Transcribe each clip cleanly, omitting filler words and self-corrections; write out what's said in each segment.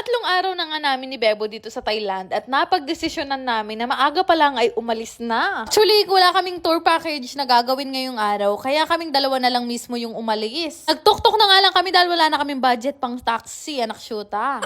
Pangatlong araw na nga namin ni Bebo dito sa Thailand at napagdesisyonan namin na maaga pa lang ay umalis na. Actually, wala kaming tour package na gagawin ngayong araw, kaya kaming dalawa na lang mismo yung umalis. Nagtuktok na nga lang kami dahil wala na kaming budget pang taxi, anak syuta.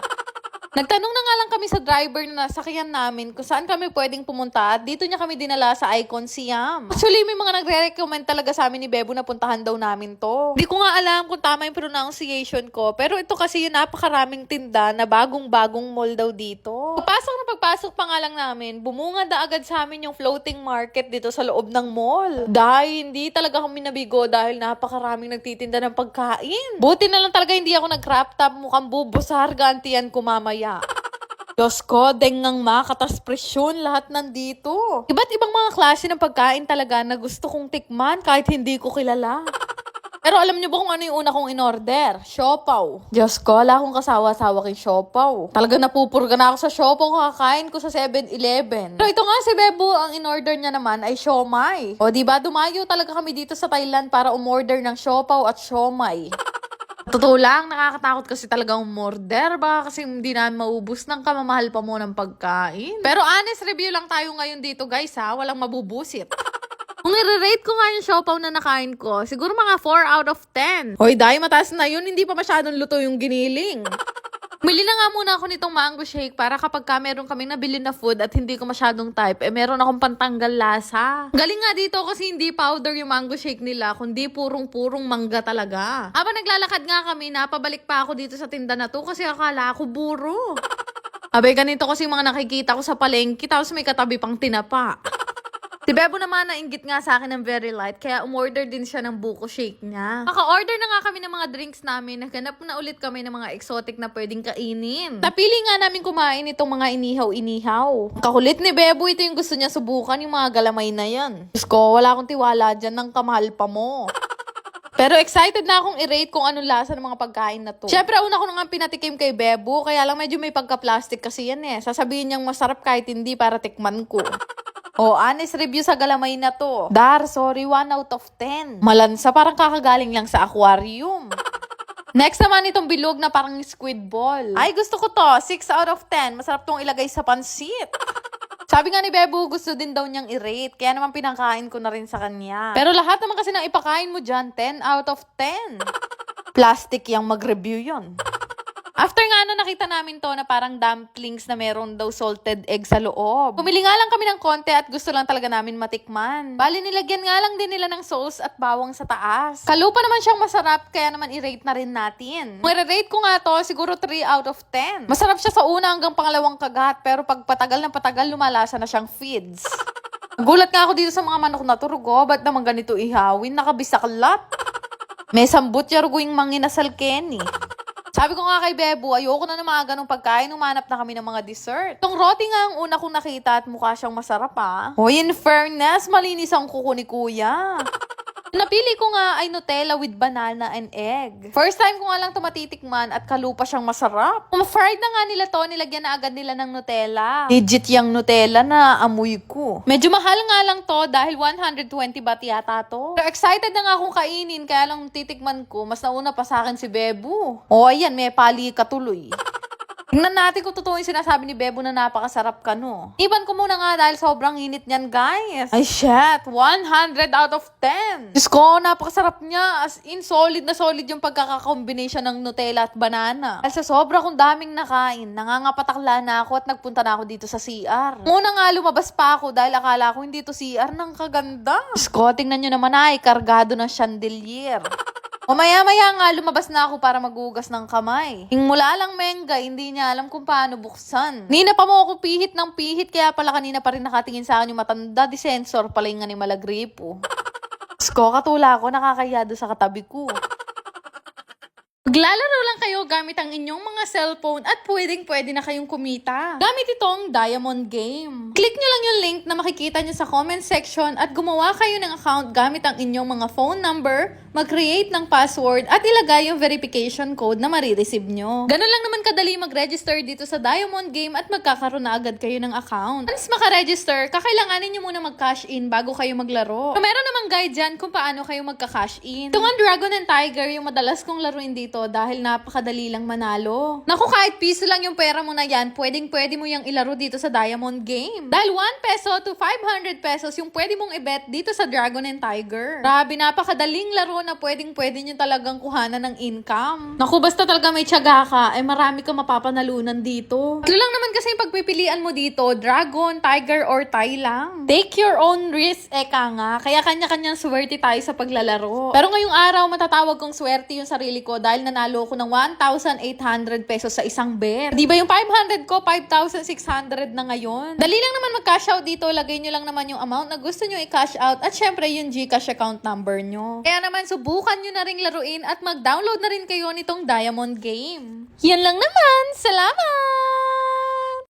Nagtanong na nga lang kami sa driver na nasakyan namin kung saan kami pwedeng pumunta at dito niya kami dinala sa Icon Siam. Actually, may mga nagre-recommend talaga sa amin ni Bebo na puntahan daw namin to. Hindi ko nga alam kung tama yung pronunciation ko, pero ito kasi yung napakaraming tinda na bagong-bagong mall daw dito. Pagpasok pa nga lang namin, bumunga na agad sa amin yung floating market dito sa loob ng mall. Dahil hindi talaga kami nabigo dahil napakaraming nagtitinda ng pagkain. Buti na lang talaga hindi ako nag-crop top, mukhang bubusar gantiyan ko mamaya. Diyos ko, dengang makatas presyon lahat nandito. Iba't ibang mga klase ng pagkain talaga na gusto kong tikman kahit hindi ko kilala. Pero alam niyo ba kung ano yung una kong in-order? Siopaw. Diyos ko, wala akong kasawa-sawa kay siopaw. Talaga napupurga na ako sa siopaw kakain ko sa 7-Eleven. Pero ito nga si Bebo, ang in-order niya naman ay siomai. O diba, dumayo talaga kami dito sa Thailand para umorder ng siopaw at siomai. Totoo lang, nakakatakot kasi talagang umorder ba? Kasi hindi namin maubos ng kamamahal pa mo ng pagkain. Pero honest review lang tayo ngayon dito guys ha, walang mabubusit. Kung i-rate ko nga yung siopaw na nakain ko, siguro mga 4 out of 10. Hoy, dahil mataas na yun, hindi pa masyadong luto yung giniling. Bili na nga muna ako nitong mango shake para kapag ka meron kaming nabili na food at hindi ko masyadong type, meron akong pantanggal lasa. Galing nga dito kasi hindi powder yung mango shake nila, kundi purong-purong mangga talaga. Habang naglalakad nga kami, napabalik pa ako dito sa tinda na to kasi akala ako buro. Abay, ganito kasi mga nakikita ko sa palengke, tapos may katabi pang tinapa. Si Bebo naman nainggit nga sa akin ng very light, kaya umorder din siya ng buko shake niya. Maka-order na nga kami ng mga drinks namin, naghanap na ulit kami ng mga exotic na pwedeng kainin. Napili nga namin kumain itong mga inihaw-inihaw. Kakulit ni Bebo, ito yung gusto niya subukan, yung mga galamay na yan. Diyos ko, wala akong tiwala dyan ng kamahal pa mo. Pero excited na akong i-rate kung anong lasa ng mga pagkain na to. Siyempre, una ko na nga pinatikim kay Bebo, kaya lang medyo may pagka-plastic kasi yan eh. Sasabihin niyang masarap kahit hindi para tikman ko. Oh, honest review sa galamay na to. Sorry, 1 out of 10. Malansa, parang kakagaling lang sa aquarium. Next naman itong bilog na parang squid ball. Ay, gusto ko to. 6 out of 10. Masarap tong ilagay sa pansit. Sabi nga ni Bebo, gusto din daw niyang i-rate. Kaya naman pinakain ko na rin sa kanya. Pero lahat naman kasi nang ipakain mo dyan, 10 out of 10. Plastic yung mag-review yon. After nga nakita namin to na parang dumplings na meron daw salted egg sa loob. Pumili nga lang kami ng konti at gusto lang talaga namin matikman. Bali, nilagyan nga lang din nila ng sauce at bawang sa taas. Kalupa naman siyang masarap, kaya naman i-rate na rin natin. Kung i-rate ko nga to, siguro 3 out of 10. Masarap siya sa una hanggang pangalawang kagat, pero pag patagal na patagal, lumalasa na siyang feeds. Gulat nga ako dito sa mga manok na turugo, ba't naman ganito ihawin? Nakabisaklat. May sambut yaruguing manginasal Kenny. Sabi ko nga kay Bebo, ayoko na ng mga ganong pagkain, umanap na kami ng mga dessert. Itong roti nga ang una kong nakita at mukha siyang masarap ha. Hoy, in fairness, malinis ang kuko ni Kuya. Napili ko nga ay Nutella with banana and egg. First time ko nga lang tumatitikman at kalupa siyang masarap. Kung fried na nga nila to, nilagyan na agad nila ng Nutella. Legit yung Nutella na amoy ko. Medyo mahal nga lang to dahil 120 baht yata to. Pero excited na nga akong kainin, kaya lang titikman ko, mas nauna pa sa akin si Bebo. O ayan, may pali katuloy. Tingnan natin kung totoo yung sinasabi ni Bebo na napakasarap ka, no? Iban ko muna nga dahil sobrang init niyan, guys. Ay, shit. 100 out of 10. Diyos ko, napakasarap niya. As in, solid na solid yung pagkakakombination ng Nutella at banana. Dahil sa sobra kong daming nakain, nangangapatakla na ako at nagpunta na ako dito sa CR. Muna nga, lumabas pa ako dahil akala ko hindi to CR ng kaganda. Diyos ko, tingnan nyo naman ay, kargado ng chandelier. Maya-maya nga, lumabas na ako para magugas ng kamay. Mula lang Menga, hindi niya alam kung paano buksan. Nina pa mo ako pihit ng pihit, kaya pala kanina pa rin nakatingin sa akin yung matanda, di sensor pala yung animal agripo. Sko, katula ako, nakakayado sa katabi ko. Maglalaro lang kayo gamit ang inyong mga cellphone at pwede na kayong kumita. Gamit itong Diamond Game. Click nyo lang yung link na makikita nyo sa comment section at gumawa kayo ng account gamit ang inyong mga phone number, mag-create ng password at ilagay yung verification code na marireceive nyo. Ganun lang naman kadali mag-register dito sa Diamond Game at magkakaroon na agad kayo ng account. Once maka-register, kakailanganin nyo muna mag-cash in bago kayo maglaro. So, meron namang guide dyan kung paano kayo magka-cash in. Ito nga Dragon and Tiger yung madalas kong laruin dito dahil napakadali lang manalo. Naku, kahit piso lang yung pera mo na yan, pwede mo yung ilaro dito sa Diamond Game. Dahil 1 peso to 500 pesos yung pwede mong i-bet dito sa Dragon and Tiger. Grabe, napakadaling laro na pwede nyo talagang kuhanan ng income. Naku, basta talaga may tiyaga ka, ay marami ka mapapanalunan dito. Ito lang naman kasi yung pagpipilian mo dito, Dragon, Tiger, or Tai lang. Take your own risk, eka nga. Kaya kanya-kanyang swerte tayo sa paglalaro. Pero ngayong araw, matatawag kong swerte yung sarili ko dahil nanalo ko ng 1,800 pesos sa isang bet. Di ba yung 500 ko, 5,600 na ngayon? Dali lang naman mag-cash out dito. Lagay nyo lang naman yung amount na gusto nyo i-cash out at syempre yung GCash account number nyo. Kaya naman, subukan nyo na ring laruin at mag-download na rin kayo nitong Diamond Game. Yan lang naman. Salamat!